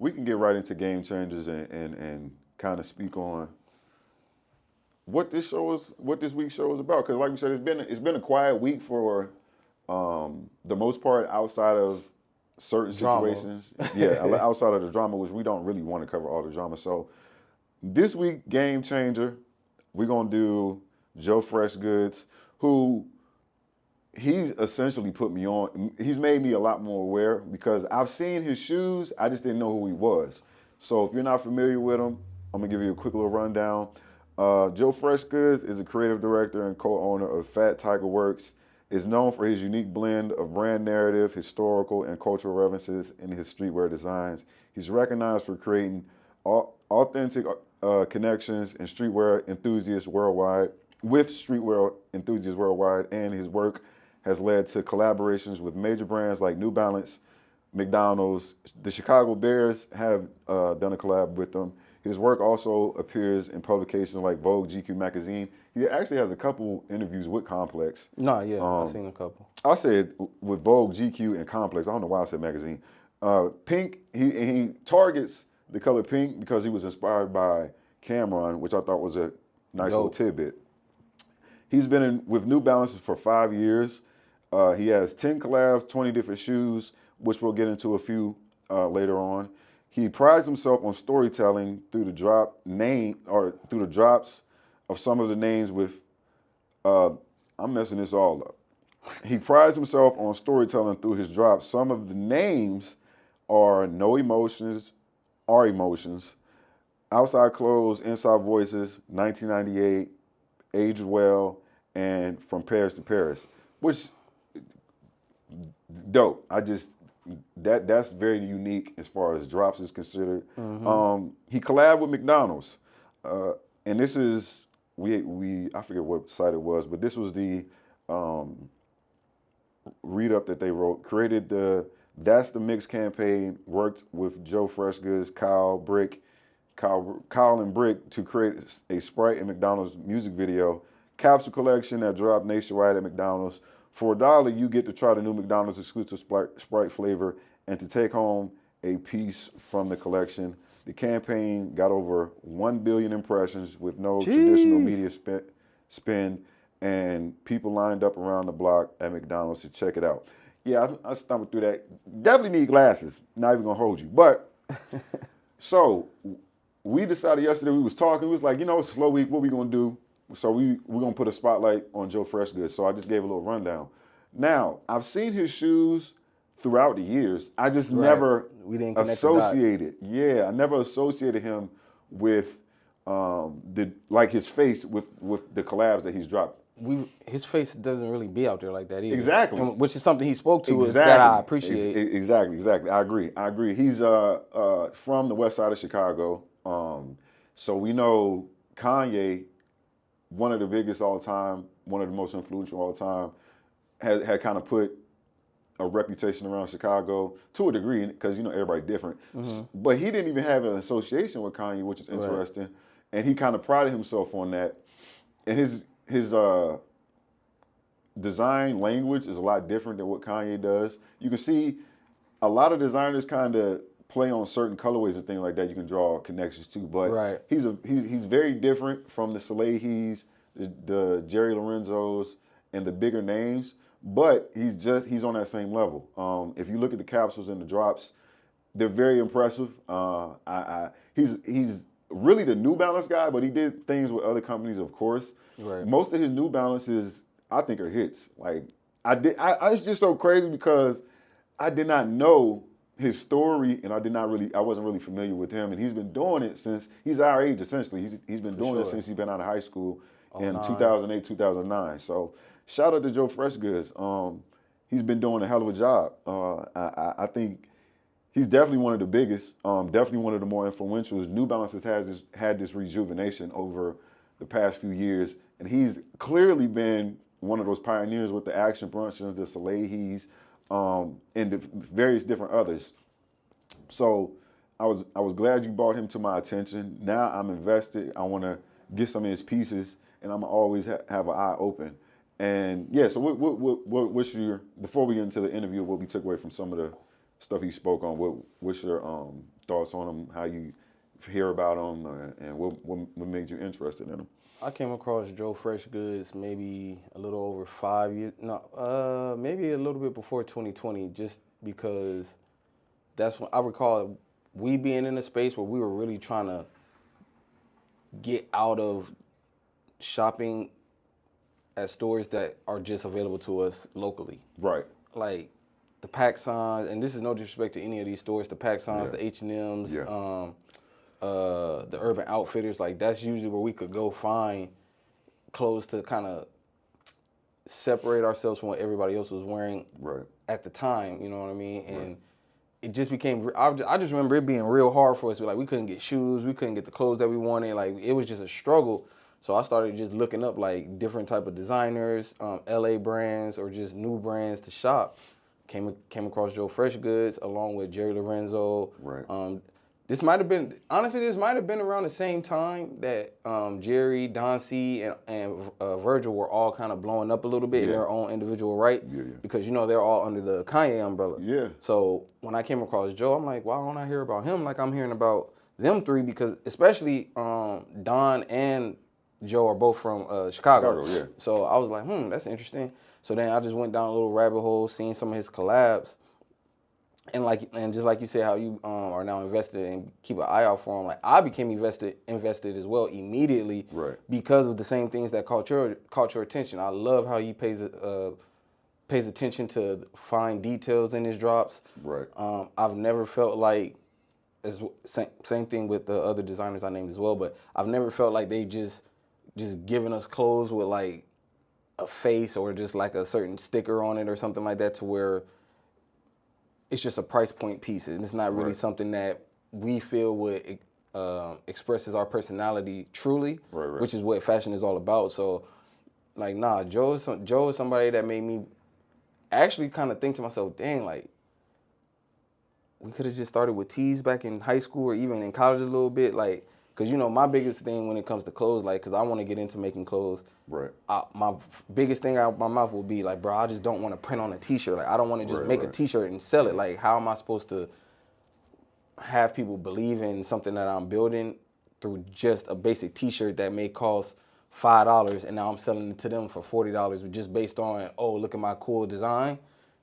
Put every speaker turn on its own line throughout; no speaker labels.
we can get right into game changers and kind of speak on what this week's show is about. Because like we said, it's been a quiet week for the most part outside of certain
Drama.
situations. Yeah, outside of the drama, which we don't really want to cover all the drama. So this week, game changer, we're gonna do Joe Freshgoods, who he's essentially put me on. He's made me a lot more aware because I've seen his shoes. I just didn't know who he was. So if you're not familiar with him, I'm gonna give you a quick little rundown. Joe Freshgoods is a creative director and co-owner of Fat Tiger Works. Is known for his unique blend of brand narrative, historical, and cultural references in his streetwear designs. He's recognized for creating authentic connections and streetwear enthusiasts worldwide, and his work has led to collaborations with major brands like New Balance, McDonald's. The Chicago Bears have done a collab with them. His work also appears in publications like Vogue, GQ magazine. He actually has a couple interviews with Complex.
No, yeah, I've seen a couple.
I said with Vogue, GQ, and Complex. I don't know why I said magazine. Pink, he targets the color pink because he was inspired by Cameron, which I thought was a nice little tidbit. He's been with New Balance for 5 years. He has 10 collabs, 20 different shoes, which we'll get into a few later on. He prides himself on storytelling through the drops of some of the names with. I'm messing this all up. He prides himself on storytelling through his drops. Some of the names are No Emotions, Our Emotions, Outside Clothes, Inside Voices, 1998, Aged Well, and From Paris to Paris, which dope. That's very unique as far as drops is considered. He collabed with McDonald's, and this is I forget what site it was, but this was the read up that they wrote. Created the That's the Mix campaign. Worked with Joe Freshgoods, Kyle and Brick to create a Sprite and McDonald's music video capsule collection that dropped nationwide at McDonald's. For $1, you get to try the new McDonald's exclusive Sprite flavor and to take home a piece from the collection. The campaign got over 1 billion impressions with no traditional media spin, and people lined up around the block at McDonald's to check it out. Yeah, I stumbled through that. Definitely need glasses. Not even gonna hold you. But so we decided yesterday, we was talking, we was like, it's a slow week, what we gonna do? So we're going to put a spotlight on Joe Freshgoods. So I just gave a little rundown. Now, I've seen his shoes throughout the years. I just never associated. Yeah, I never associated him with his face with the collabs that he's dropped.
His face doesn't really be out there like that either.
Exactly.
Which is something he spoke to us that I appreciate.
Exactly. I agree. He's from the west side of Chicago. So we know Kanye, one of the biggest all time, one of the most influential all time, had kind of put a reputation around Chicago to a degree because everybody different. But he didn't even have an association with Kanye, which is interesting, and he kind of prided himself on that. And his design language is a lot different than what Kanye does. You can see a lot of designers kind of play on certain colorways and things like that. You can draw connections to, but he's very different from the Salehis, the Jerry Lorenzos, and the bigger names. But he's on that same level. If you look at the capsules and the drops, they're very impressive. He's really the New Balance guy, but he did things with other companies, of course. Most of his New Balances, I think, are hits. Like it's just so crazy because I did not know his story, and I wasn't really familiar with him, and he's been doing it since he's our age essentially. He's been doing it since he's been out of high school in 2008, 2009. So shout out to Joe Freshgoods. He's been doing a hell of a job. I think he's definitely one of the biggest, definitely one of the more influential. New Balance has had this rejuvenation over the past few years, and he's clearly been one of those pioneers with the Action Brunsons, the Salehis, and the various different others. So I was glad you brought him to my attention. Now I'm invested. I want to get some of his pieces, and I'm always have an eye open. And yeah, so what's your, before we get into the interview, what we took away from some of stuff he spoke on. What's your thoughts on him? How you hear about him, and what made you interested in him?
I came across Joe Freshgoods maybe a little over 5 years. No, maybe a little bit before 2020, just because that's when I recall we being in a space where we were really trying to get out of shopping at stores that are just available to us locally.
Right.
Like the PacSons, and this is no disrespect to any of these stores, the PacSons, the H&Ms, the Urban Outfitters, like that's usually where we could go find clothes to kind of separate ourselves from what everybody else was wearing at the time, you know what I mean? And it just became, I just remember it being real hard for us. Like we couldn't get shoes, we couldn't get the clothes that we wanted. Like it was just a struggle. So I started just looking up like different type of designers, LA brands or just new brands to shop. Came across Joe Freshgoods along with Jerry Lorenzo. This might have been around the same time that Jerry, Don C, and Virgil were all kind of blowing up a little bit in their own individual right. Because, you know, they're all under the Kanye umbrella. So when I came across Joe, I'm like, why don't I hear about him like I'm hearing about them three? Because especially Don and Joe are both from Chicago. So I was like, that's interesting. So then I just went down a little rabbit hole, seeing some of his collabs. And just like you said, how you are now invested and keep an eye out for him. Like I became invested as well immediately because of the same things that caught your attention. I love how he pays attention to fine details in his drops. I've never felt like, same thing with the other designers I named as well, but I've never felt like they just giving us clothes with like a face or just like a certain sticker on it or something like that to where it's just a price point piece, and it's not really something that we feel would expresses our personality truly, which is what fashion is all about. So, like, Joe is somebody that made me actually kind of think to myself, dang, like, we could have just started with tees back in high school or even in college a little bit, like, because, you know, my biggest thing when it comes to clothes, like, because I want to get into making clothes, my biggest thing out of my mouth will be like, bro, I just don't want to print on a t-shirt. Like, I don't want to just make a t-shirt and sell it. Like, how am I supposed to have people believe in something that I'm building through just a basic t-shirt that may cost $5 and now I'm selling it to them for $40 just based on, oh, look at my cool design?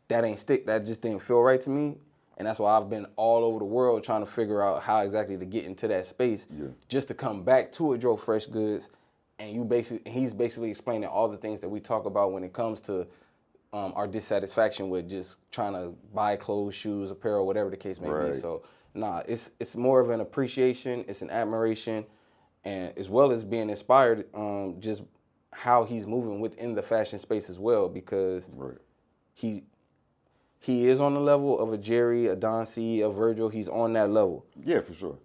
That just didn't feel right to me. And that's why I've been all over the world trying to figure out how exactly to get into that space just to come back to a Joe Freshgoods. And he's basically explaining all the things that we talk about when it comes to our dissatisfaction with just trying to buy clothes, shoes, apparel, whatever the case may be. So, it's more of an appreciation, it's an admiration, and as well as being inspired, just how he's moving within the fashion space as well, because he is on the level of a Jerry, a Don C, a Virgil. He's on that level.
Yeah, for sure.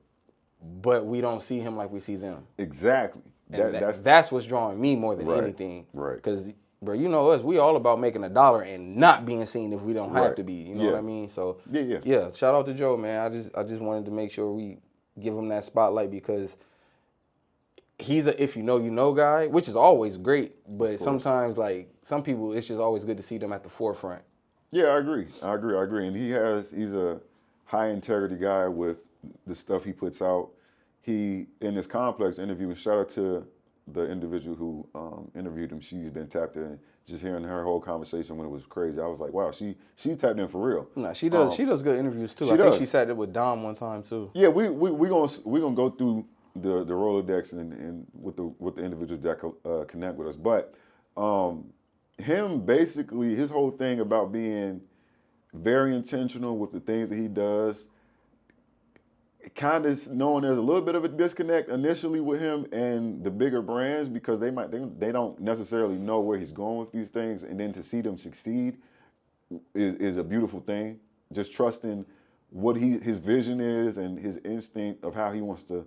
But we don't see him like we see them.
Exactly.
That's what's drawing me more than anything. Because, bro, you know us, we all about making $1 and not being seen if we don't have to be. You know what I mean? So yeah. Shout out to Joe, man. I just wanted to make sure we give him that spotlight because he's a if you know guy, which is always great. But sometimes, like some people, it's just always good to see them at the forefront.
Yeah, I agree. And he's a high integrity guy with the stuff he puts out. He, in this Complex interview, and shout out to the individual who interviewed him. She's been tapped in. Just hearing her whole conversation when it was crazy, I was like, wow, she tapped in for real.
No, she does. She does good interviews too. I think she sat there with Dom one time too.
Yeah, we gonna go through the Rolodex and with the individuals that connect with us. But him basically, his whole thing about being very intentional with the things that he does, kind of knowing there's a little bit of a disconnect initially with him and the bigger brands because they don't necessarily know where he's going with these things, and then to see them succeed is a beautiful thing. Just trusting what his vision is and his instinct of how he wants to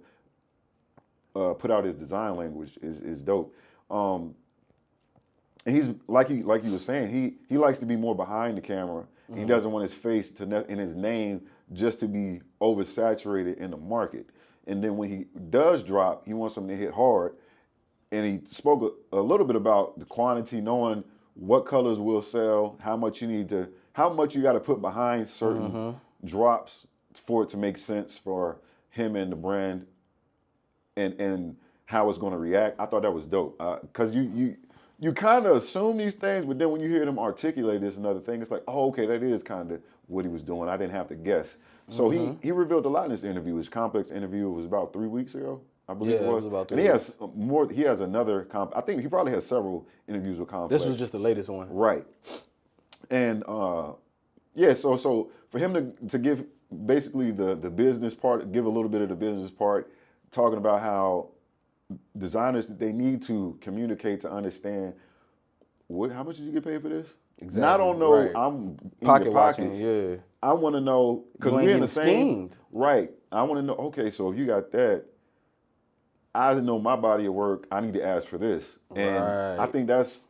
put out his design language is dope. And he's like you were saying, he likes to be more behind the camera. He doesn't want his face and his name just to be oversaturated in the market. And then when he does drop, he wants them to hit hard. And he spoke a little bit about the quantity, knowing what colors will sell, how much you got to put behind certain drops for it to make sense for him and the brand and how it's going to react. I thought that was dope because you kind of assume these things, but then when you hear them articulate this another thing, it's like, oh, okay, that is kind of what he was doing. I didn't have to guess. So he revealed a lot in this interview. His Complex interview was about 3 weeks ago, I believe it was.
About 3
and
weeks.
He has more. He has another. I think he probably has several interviews with Complex.
This was just the latest one,
right? And so for him to give basically the business part, give a little bit of the business part, talking about how designers, they need to communicate to understand how much did you get paid for this?
Exactly.
And I don't know.
Right.
I'm in
pocket
your
watching.
pockets.
Yeah.
I want to know because we're in the same.
Schemed.
Right. I want to know. Okay, so if you got that, I know my body of work. I need to ask for this, and I think that's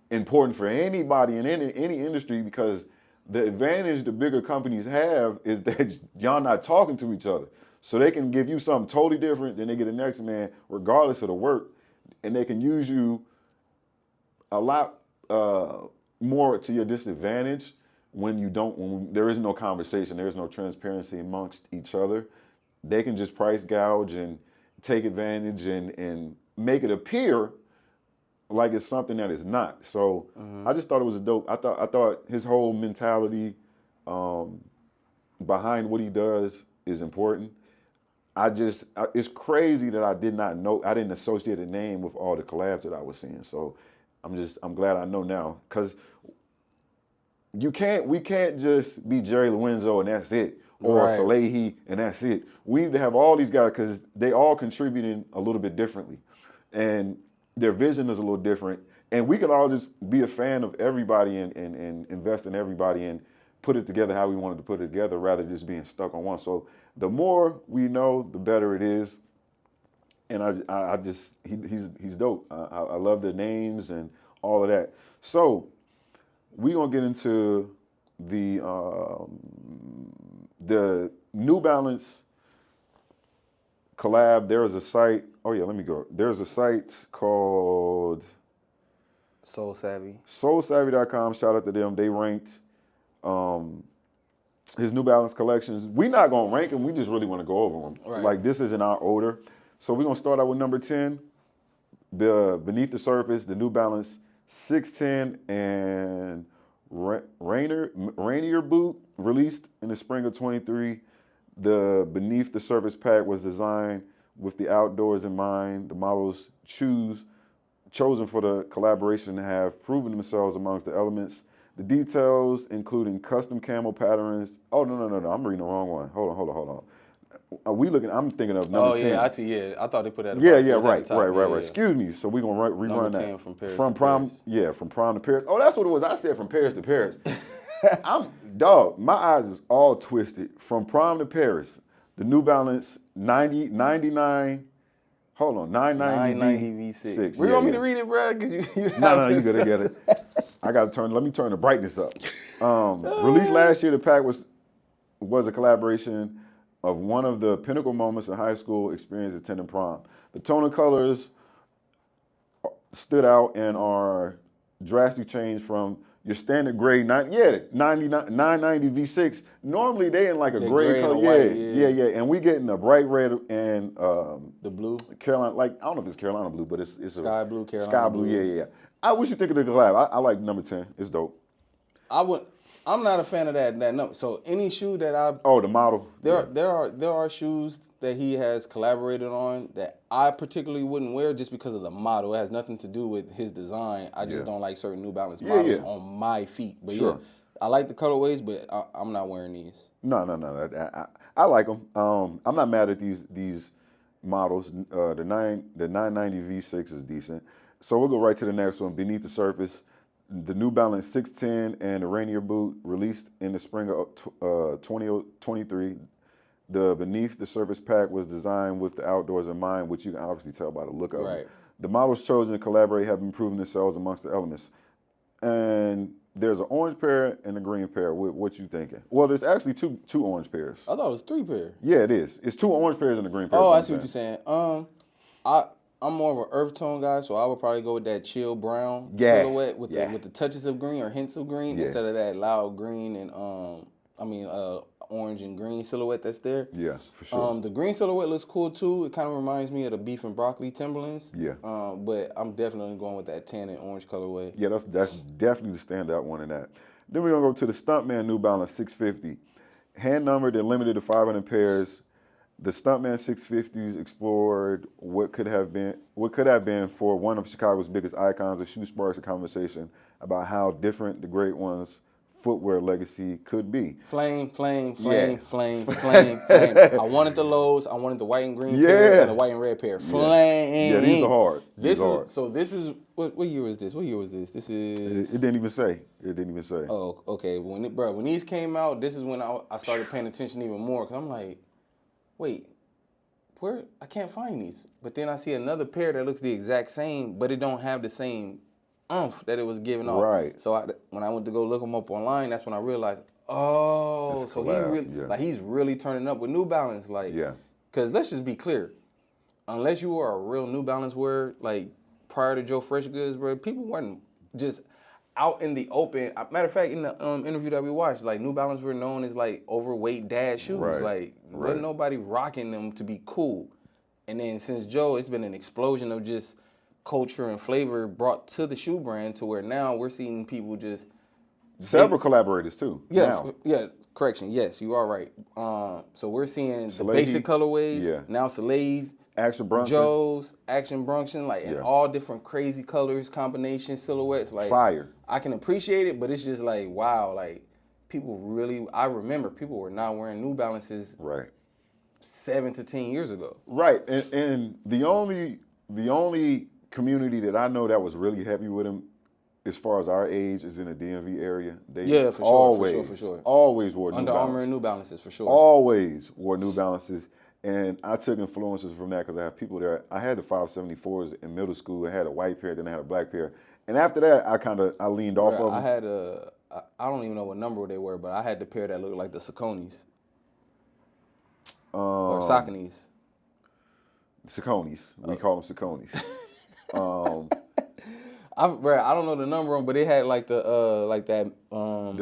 important for anybody in any industry because the advantage the bigger companies have is that y'all not talking to each other. So they can give you something totally different than they get the next man, regardless of the work. And they can use you a lot more to your disadvantage when there is no conversation, there is no transparency amongst each other. They can just price gouge and take advantage and make it appear like it's something that it's not. So I just thought it was a dope. I thought his whole mentality behind what he does is important. It's crazy that I did not know. I didn't associate a name with all the collabs that I was seeing. So I'm glad I know now because we can't just be Jerry Lorenzo and that's it, or Salehi and that's it. We need to have all these guys because they all contributing a little bit differently, and their vision is a little different. And we can all just be a fan of everybody and invest in everybody and put it together how we wanted to put it together rather than just being stuck on one. So the more we know, the better it is. And he's dope. I love the names and all of that. So we're gonna get into the New Balance collab. There is a site. Oh yeah, let me go. There's a site called
Soul Savvy.
SoulSavvy.com. Shout out to them. They ranked his New Balance collections. We're not gonna rank them. We just really want to go over them.
Right.
Like this is in our order. So we're gonna start out with number 10, the Beneath the Surface, the New Balance 610 and Rainier boot, released in the spring of 23. The Beneath the Surface pack was designed with the outdoors in mind. The models chosen for the collaboration have proven themselves amongst the elements. The details, including custom camo patterns. Oh, no. I'm reading the wrong one. Hold on. I'm thinking of number 10.
Oh, yeah, I see, yeah. I thought they put that
right. Excuse me. So we're going to rerun
number
that.
10 from Paris
from
to
prom,
Paris.
Yeah, from prom to Paris. Oh, that's what it was. I said from Paris to Paris. My eyes is all twisted. From prom to Paris, the New Balance 990
V6. You want me to read it, bro?
No, you gotta get it. Let me turn the brightness up. Released last year, the pack was a collaboration of one of the pinnacle moments in high school experience attending prom. The tone of colors stood out and are drastic change from your standard gray 990 V6. Normally they in like a gray color.
White,
yeah. And we getting a bright red and
the blue.
Carolina, like I don't know if it's Carolina blue, but it's
sky blue, Carolina
sky blue. Yeah. What you think of the collab? I like number 10. It's dope.
I'm not a fan of that number. So any shoe that
the model.
There are shoes that he has collaborated on that I particularly wouldn't wear just because of the model. It has nothing to do with his design. I just don't like certain New Balance models on my feet. But I like the colorways, but I'm not wearing these.
No. I like them. I'm not mad at these models. The 990 V6 is decent. So we'll go right to the next one. Beneath the Surface. The New Balance 610 and the Rainier boot, released in the spring of 2023. The Beneath the Surface pack was designed with the outdoors in mind, which you can obviously tell by the look of it. The models chosen to collaborate have been proven themselves amongst the elements. And there's an orange pair and a green pair. What you thinking? Well, there's actually two orange pairs.
I thought it was 3 pairs.
Yeah, it is. It's 2 orange pairs and a green pair.
Oh, I see what you're saying. I'm more of an earth tone guy, so I would probably go with that chill brown silhouette with the touches of green or hints of green instead of that loud green and orange and green silhouette that's there.
Yeah, for sure.
The green silhouette looks cool too. It kind of reminds me of the beef and broccoli Timberlands.
Yeah.
But I'm definitely going with that tan and orange colorway.
Yeah, that's definitely the standout one in that. Then we're gonna go to the Stuntman New Balance 650, hand numbered and limited to 500 pairs. The Stuntman 650s explored what could have been for one of Chicago's biggest icons. The shoe sparks a conversation about how different the great one's footwear legacy could be.
Flame. I wanted the lows. I wanted the white and green pair and the white and red pair. Flame.
Yeah, these are hard.
This is what year was this? This is.
It didn't even say.
Oh, okay. When these came out, this is when I started paying attention even more because I'm like, wait, where? I can't find these. But then I see another pair that looks the exact same, but it don't have the same oomph that it was giving off.
Right.
So when I went to go look them up online, that's when I realized, he's really turning up with New Balance, Because let's just be clear, unless you are a real New Balance wearer, like prior to Joe Freshgoods, bro, people weren't just out in the open. Matter of fact, in the interview that we watched, like New Balance were known as like overweight dad shoes. Wasn't nobody rocking them to be cool. And then since Joe, it's been an explosion of just culture and flavor brought to the shoe brand to where now we're seeing people just
several collaborators too.
Yes, correction. Yes, you are right. So we're seeing the basic colorways. Now Soleil's,
Action Brunson,
Joe's, Action Brunson, in all different crazy colors, combinations, silhouettes.
Fire.
I can appreciate it, but it's just like, wow, people really. I remember people were not wearing New Balances 7 to 10 years ago. Right,
and the only community that I know that was really heavy with them, as far as our age, is in the DMV area. They
for sure.
Always wore New Balance.
Under Armour and New Balances, for sure.
Always wore New Balances. And I took influences from that because I have people there. I had the 574s in middle school. I had a white pair, then I had a black pair. And after that, I leaned off of them.
I had I don't even know what number they were, but I had the pair that looked like the Sauconys. Or Sauconys.
Sauconys. We call them Sauconys.
I don't know the number on, but it had like the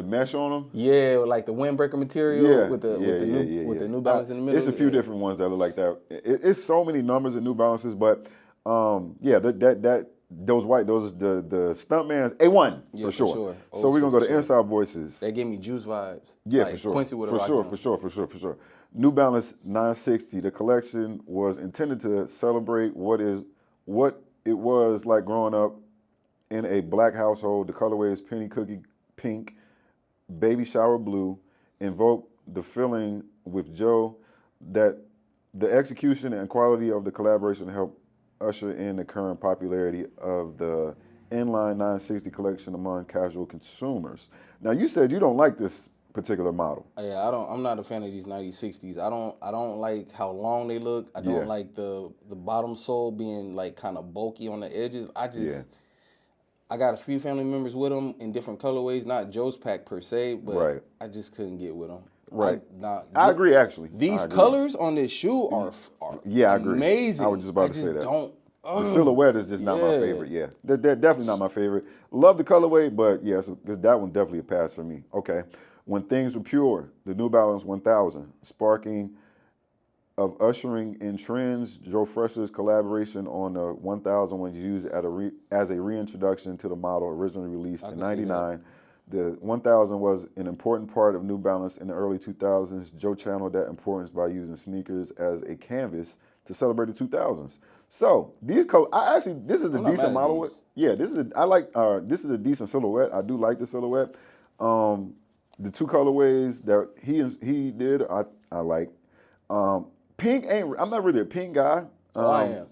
mesh on them.
Yeah, like the windbreaker material with the New Balance in the middle.
It's a few different ones that look like that. It's so many numbers of New Balances, but those the Stuntman's A1 for sure. So we're gonna go to Inside Voices.
They gave me Juice vibes.
Yeah, for sure.
Quincy
for sure. New Balance 960. The collection was intended to celebrate what it was like growing up in a black household. The colorway is penny cookie pink, baby shower blue, invoke the feeling with Joe that the execution and quality of the collaboration helped usher in the current popularity of the inline 960 collection among casual consumers. Now, you said you don't like this particular model.
Yeah, I'm not a fan of these 9060s. I don't like how long they look. I don't like the bottom sole being like kind of bulky on the edges. I got a few family members with them in different colorways, not Joe's pack per se, but I just couldn't get with them.
Right. I agree, actually.
These colors on this shoe are
I agree.
Amazing.
I was just about to say that.
The
silhouette is just not my favorite. Yeah, they're definitely not my favorite. Love the colorway, but yes, that one definitely a pass for me. Okay. When Things Were Pure, the New Balance 1000, sparking of ushering in trends. Joe Fresh's collaboration on the 1000 was used as a reintroduction to the model originally released in '99. The 1000 was an important part of New Balance in the early 2000s. Joe channeled that importance by using sneakers as a canvas to celebrate the 2000s. So these this is a decent model. This is a decent silhouette. I do like the silhouette. The two colorways that he did, I like. Pink I'm not really a pink guy.
I am.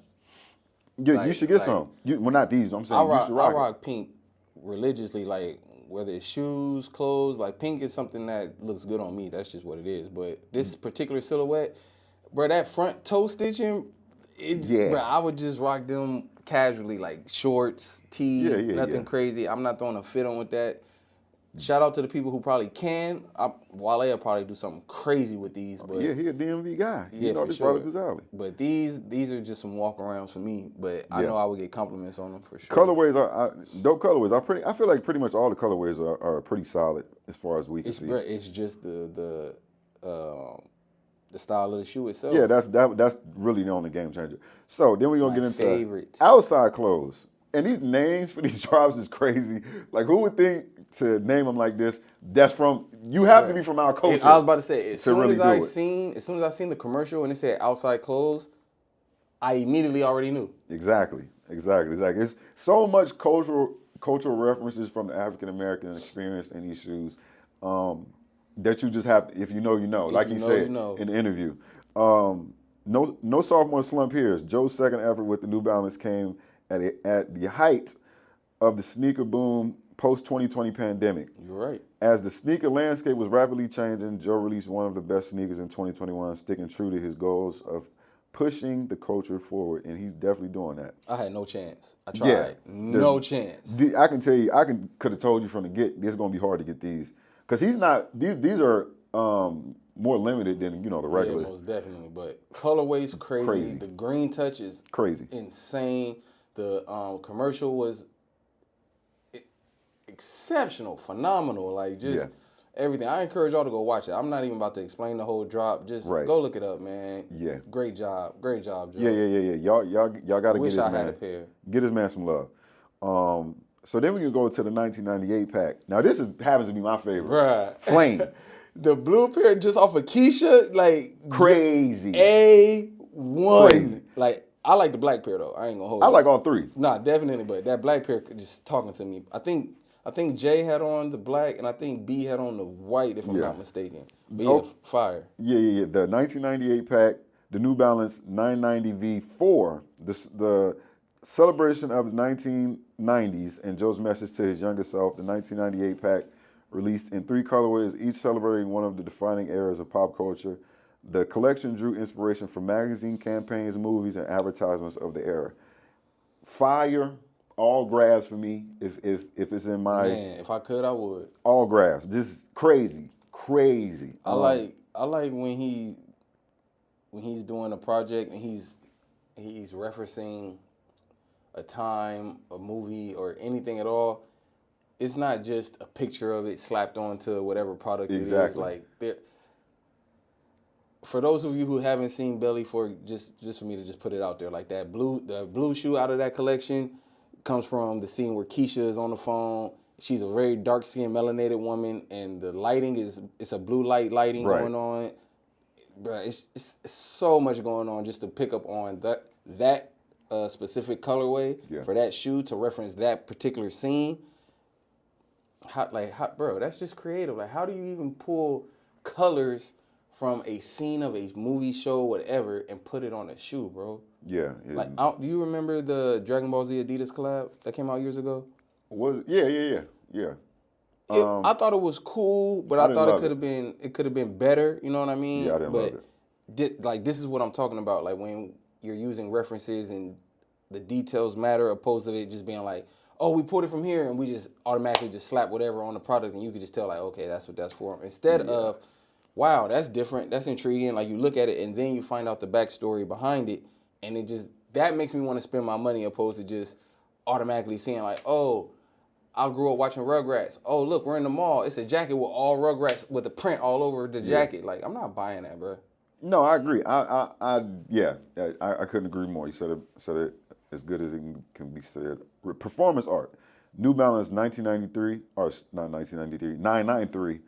You should get some. Well, not these. I'm saying you should rock.
I rock pink religiously, like whether it's shoes, clothes. Like pink is something that looks good on me. That's just what it is. But this particular silhouette, bro, that front toe stitching, bro, I would just rock them casually, like shorts, tee, nothing crazy. I'm not throwing a fit on with that. Shout out to the people who probably can. Wale will probably do something crazy with these. But
he a DMV guy.
For sure. But these are just some walk-arounds for me. But I know I would get compliments on them for sure.
Colorways are dope colorways. I feel like pretty much all the colorways are pretty solid as far as we can see.
It's just the style of the shoe itself.
Yeah, that's really the only game changer. So then we're gonna get into
favorites.
outside clothes. And these names for these drops is crazy. Like, who would think to name them like this? That's from, you have to be from our culture.
I was about to say, as soon as I seen the commercial and it said outside clothes, I immediately already knew.
Exactly. It's so much cultural references from the African American experience in these shoes that you just have to, if you know, you know. Like you said in the interview. No sophomore slump here. Joe's second effort with the New Balance came at the height of the sneaker boom post-2020 pandemic.
You're right.
As the sneaker landscape was rapidly changing, Joe released one of the best sneakers in 2021, sticking true to his goals of pushing the culture forward, and he's definitely doing that.
I had no chance. I tried. Yeah, no chance.
I can tell you, could have told you from the get, it's going to be hard to get these. Because he's not, these are more limited than, the regular.
Yeah, most definitely. But colorway's crazy. The green touch is
crazy,
insane. The commercial was exceptional, phenomenal. Like, just everything. I encourage y'all to go watch it. I'm not even about to explain the whole drop. Just go look it up, man.
Yeah.
Great job, Joe.
Yeah. Y'all got to get his man.
Wish I had a pair.
Get his man some love. So then we can go to the 1998 pack. Now this happens to be my favorite.
Right.
Flame.
The blue pair just off of Keisha, like
crazy.
A1. Crazy. Like, I like the black pair though. I ain't gonna hold.
I like all three.
Nah, definitely, but that black pair just talking to me. I think Jay had on the black, and I think B had on the white, if I'm not mistaken. But fire.
Yeah. The 1998 pack, the New Balance 990 V4, the celebration of the 1990s, and Joe's message to his younger self. The 1998 pack, released in 3 colorways, each celebrating one of the defining eras of pop culture. The collection drew inspiration from magazine campaigns, movies, and advertisements of the era. Fire, all grabs for me. If it's in my
if I could, I would.
All grabs, just crazy.
I like when he's doing a project and he's referencing a time, a movie, or anything at all. It's not just a picture of it slapped onto whatever product it is. Like, for those of you who haven't seen Belly, just for me to just put it out there, like the blue shoe out of that collection comes from the scene where Keisha is on the phone. She's a very dark-skinned, melanated woman, and the lighting it's a blue lighting going on. Bruh, it's so much going on just to pick up on that specific colorway for that shoe to reference that particular scene. Bro, that's just creative. Like, how do you even pull colors from a scene of a movie, show, whatever, and put it on a shoe, bro?
Yeah.
Like, do you remember the Dragon Ball Z Adidas collab that came out years ago?
Yeah.
I thought it was cool, but I thought it could have been better. You know what I mean?
Yeah, I didn't love it.
This is what I'm talking about. Like, when you're using references and the details matter, opposed to it just being like, oh, we pulled it from here and we just automatically just slap whatever on the product, and you could just tell, like, okay, that's what that's for. Instead of, wow, that's different, that's intriguing. Like, you look at it and then you find out the backstory behind it, and that makes me want to spend my money, opposed to just automatically seeing, like, oh, I grew up watching Rugrats. Oh, look, we're in the mall. It's a jacket with all Rugrats with the print all over the jacket. Like, I'm not buying that, bro.
No, I agree. I couldn't agree more. You said it as good as it can be said. Performance art. New Balance 993.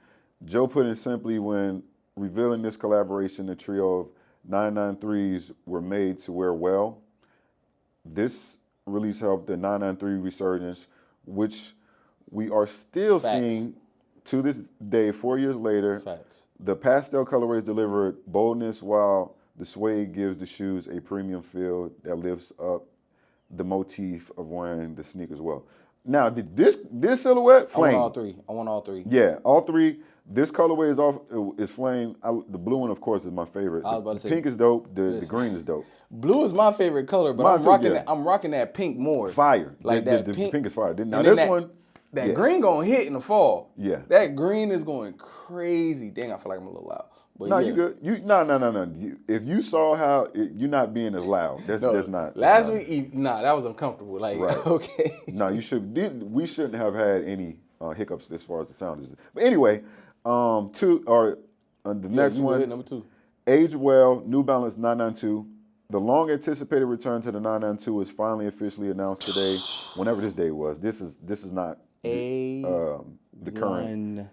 Joe put it simply, when revealing this collaboration, the trio of 993s were made to wear well. This release helped the 993 resurgence, which we are still seeing to this day, 4 years later.
Facts.
The pastel colorways delivered boldness, while the suede gives the shoes a premium feel that lifts up the motif of wearing the sneakers well. Now, this silhouette, flame.
I want all three.
Yeah, all three. This colorway is flame. The blue one, of course, is my favorite. The pink is dope. The green is dope.
Blue is my favorite color, but I'm rocking that pink more.
Fire.
Like
the pink is fire. Now this one.
That green gonna hit in the fall.
Yeah.
That green is going crazy. Dang, I feel like I'm a little loud. But
no, you good. No. If you saw how you're not being as loud, that's not.
Last week, that was uncomfortable. Like, okay.
No, you should. We shouldn't have had any hiccups as far as the sound is. But anyway, The next one,
good, number 2.
Age Well, New Balance 992. The long-anticipated return to the 992 is finally officially announced today. Whenever this day was, this is not the current.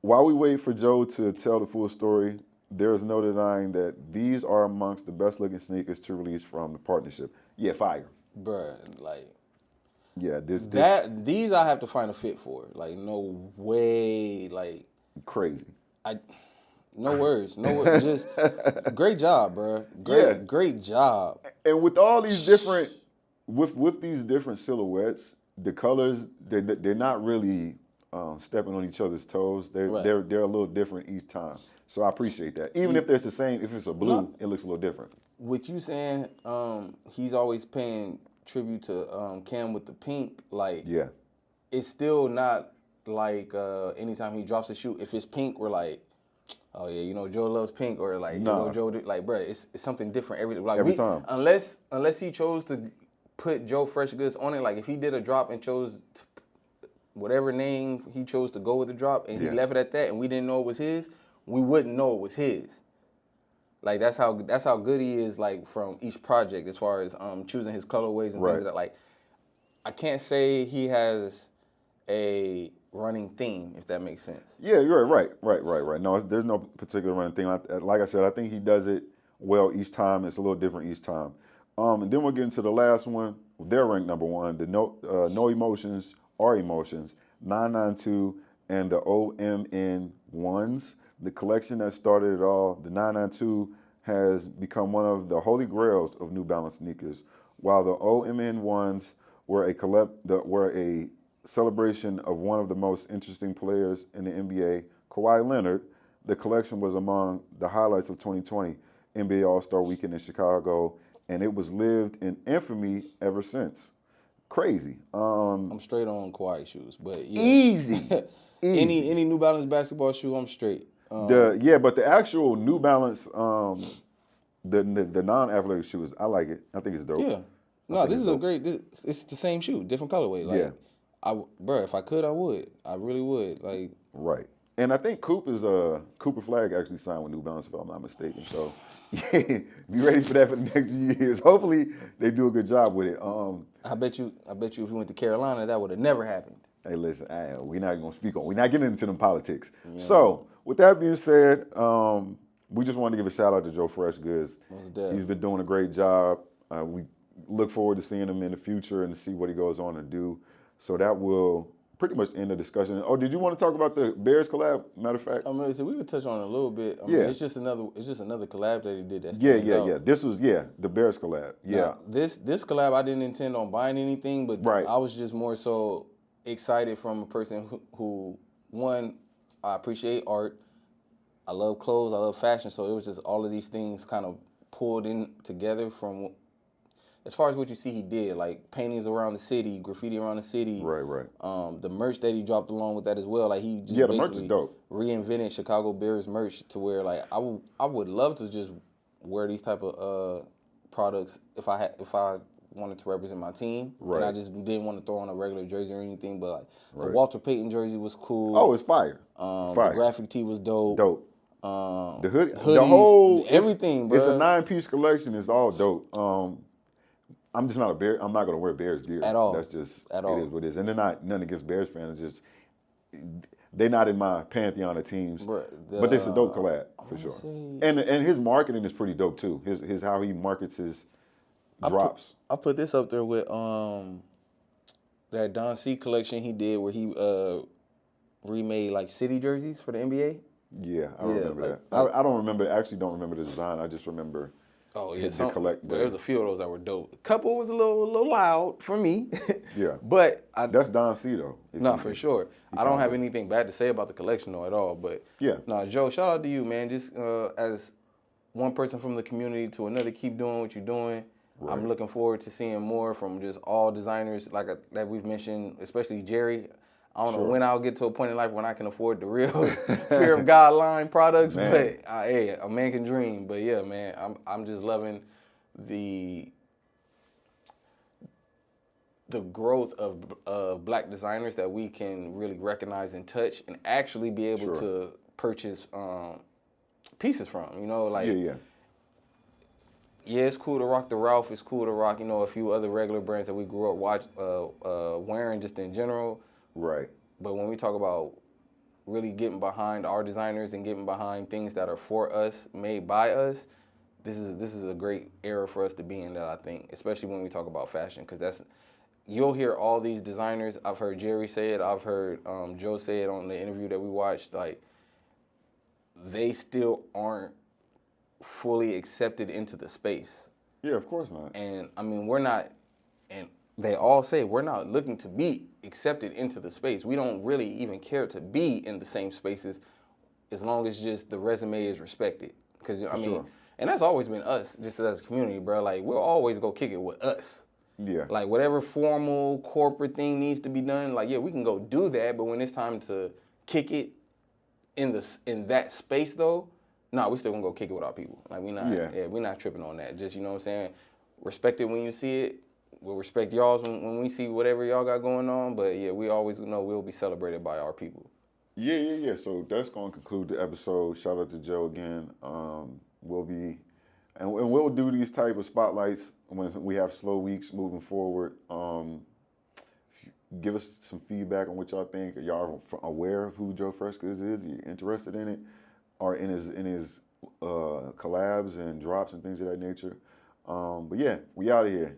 While we wait for Joe to tell the full story, there is no denying that these are amongst the best-looking sneakers to release from the partnership. Yeah, fire,
bruh. Like,
yeah,
these I have to find a fit for. Like, no way. Like,
crazy.
No words. Just great job, bro. Great job.
And with all these different, with these different silhouettes, the colors they're not really stepping on each other's toes. They're a little different each time. So I appreciate that. Even if it's the same, if it's a blue, it looks a little different.
With you saying he's always paying tribute to Cam with the pink, like it's still not like anytime he drops a shoe, if it's pink, we're like, oh yeah, you know Joe loves pink, or like you know Joe like, bro, it's something different every time. Unless he chose to put Joe Freshgoods on it, like if he did a drop and chose whatever name he chose to go with the drop, and he left it at that, and we didn't know it was his, we wouldn't know it was his. Like that's how good he is, like from each project as far as choosing his colorways and things like that. Like I can't say he has a running theme, if that makes sense.
Yeah, you're right. No, there's no particular running theme. Like I said, I think he does it well each time. It's a little different each time. And then we'll get into the last one. They're ranked number 1. The No Emotions Are Emotions, 992, and the OMN ones. The collection that started it all, the 992, has become one of the holy grails of New Balance sneakers, while the OMN ones were a celebration of one of the most interesting players in the NBA, Kawhi Leonard. The collection was among the highlights of 2020 NBA All-Star Weekend in Chicago, and it was lived in infamy ever since. Crazy.
I'm straight on Kawhi shoes, but yeah.
Easy.
Any New Balance basketball shoe, I'm straight.
But the actual New Balance, the non-athletic shoes, I like it. I think it's dope.
Yeah. No, this is a great. It's the same shoe, different colorway. Like, bro, if I could, I would. I really would. Like,
right. And I think Cooper Flag actually signed with New Balance, if I'm not mistaken. So, be ready for that for the next few years. Hopefully, they do a good job with it.
I bet you, if we went to Carolina, that would have never happened.
Hey, listen, we're not gonna speak on. We're not getting into them politics. Yeah. So, with that being said, we just wanted to give a shout out to Joe Freshgoods. He's been doing a great job. We look forward to seeing him in the future and to see what he goes on to do. So that will pretty much end the discussion. Oh, did you want to talk about the Bears collab? Matter of fact,
so we could touch on it a little bit. I mean, it's just another collab that he did. That
This was the Bears collab. Yeah.
Now, this collab, I didn't intend on buying anything, but I was just more so excited from a person who one, I appreciate art. I love clothes. I love fashion. So it was just all of these things kind of pulled in together from. As far as what you see he did, like paintings around the city, graffiti around the city.
Right.
The merch that he dropped along with that as well. Like he just
the merch is dope.
Reinvented Chicago Bears merch to where like I would love to just wear these type of products if I wanted to represent my team. Right. And I just didn't want to throw on a regular jersey or anything. But like the Walter Payton jersey was cool.
Oh, it's fire.
The graphic tee was dope.
The hoodies,
the whole everything, bro.
It's a 9-piece collection. It's all dope. I'm just not a Bear. I'm not gonna wear Bears gear
at all.
That's just it is what it is. And they're not nothing against Bears fans. It's just they're not in my pantheon of teams. But it's a dope collab for sure. And his marketing is pretty dope too. His how he markets his drops.
I put this up there with that Don C collection he did where he remade like city jerseys for the NBA.
Yeah, I remember that. I don't remember. Actually, don't remember the design. I just remember.
Oh yeah, there's a few of those that were dope. A couple was a little loud for me.
Yeah,
but
that's Don C though.
No, for sure. I don't have anything bad to say about the collection though at all. But no, Joe, shout out to you, man. Just as one person from the community to another, keep doing what you're doing. Right. I'm looking forward to seeing more from just all designers that we've mentioned, especially Jerry. I don't know when I'll get to a point in life when I can afford the real Fear of God line products, but hey, a man can dream. But yeah, man, I'm just loving the growth of black designers that we can really recognize and touch and actually be able to purchase pieces from. You know, like
yeah,
it's cool to rock the Ralph. It's cool to rock, you know, a few other regular brands that we grew up wearing just in general.
Right.
But when we talk about really getting behind our designers and getting behind things that are for us, made by us, this is a great era for us to be in, that I think, especially when we talk about fashion, because you'll hear all these designers. I've heard Jerry say it. I've heard Joe say it on the interview that we watched. Like, they still aren't fully accepted into the space.
Yeah, of course not.
And I mean, we're not, and they all say we're not looking to be accepted into the space. We don't really even care to be in the same spaces as long as just the resume is respected. Because, I mean, sure. And that's always been us, just as a community, bro. Like, we'll always go kick it with us.
Yeah.
Like, whatever formal corporate thing needs to be done, like, yeah, we can go do that. But when it's time to kick it in that space, though, nah, we still gonna go kick it with our people. Like, we're not tripping on that. Just, you know what I'm saying? Respect it when you see it. We'll respect y'all's when we see whatever y'all got going on. But yeah, we always know we'll be celebrated by our people.
Yeah. So that's gonna conclude the episode. Shout out to Joe again. We'll do these type of spotlights when we have slow weeks moving forward. Give us some feedback on what y'all think. Are y'all aware of who Joe Freshgoods is? Are you interested in it? Or in his collabs and drops and things of that nature? But yeah, we out of here.